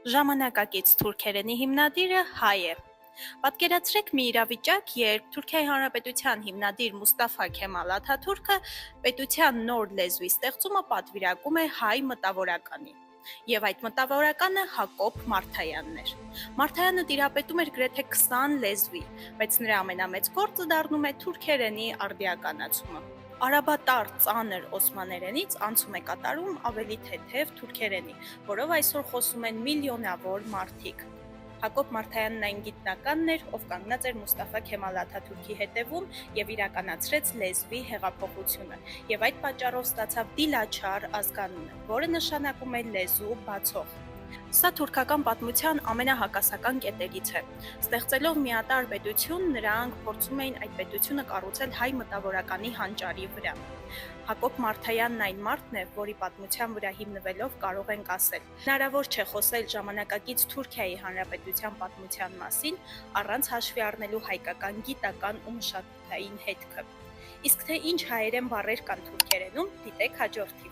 Ժամանակակից թուրքերենի հիմնադիրը հայ է։ Պատկերացրեք մի իրավիճակ, երբ Թուրքիայի Հանրապետության հիմնադիր Մուստաֆա Քեմալ Աթաթուրքը պետության նոր լեզվի ստեղծումը պատվիրակում է հայ մտավորականի։ Եվ այդ մտավորականը Հակոբ Մարթայանն էր։ Մարթայանը տիրապետում էր գրեթե 20 լեզվի, բայց նրա ամենամեծ գործը դառնում է թուրքերենի արդիականացումը։ Արաբատար ծանր օսմաներենից անցում է կատարում ավելի թեթև թուրքերենի, որով այսօր խոսում են միլիոնավոր մարդիկ։ Հակոբ Մարթայանն այն գիտնականն էր, ով կանգնած էր Մուստաֆա Քեմալ Աթաթուրքի հետևում եւ իրականացրեց լեզվի հեղափոխությունը, եւ այդ պատճառով ստացավ Դիլաչար ազգանունը, որը նշանակում է լեզու բացող։ Սա թուրքական պատմության ամենահակասական կետերից է։ Ստեղծելով միատարր պետություն, նրանք փորձում էին այդ պետությունը կառուցել հայ մտավորականի հանճարի վրա։ Հակոբ Մարթայանն այն մարդն է, որի պատմության վրա հիմնվելով կարող ենք ասել. հնարավոր չէ խոսել ժամանակակից Թուրքիայի Հանրապետության պատմության մասին, առանց հաշվի առնելու հայկական գիտական ու մշակութային հետքը։ Իսկ թե ինչ հայերեն բառեր կան թուրքերենում, դիտեք հաջորդիվ։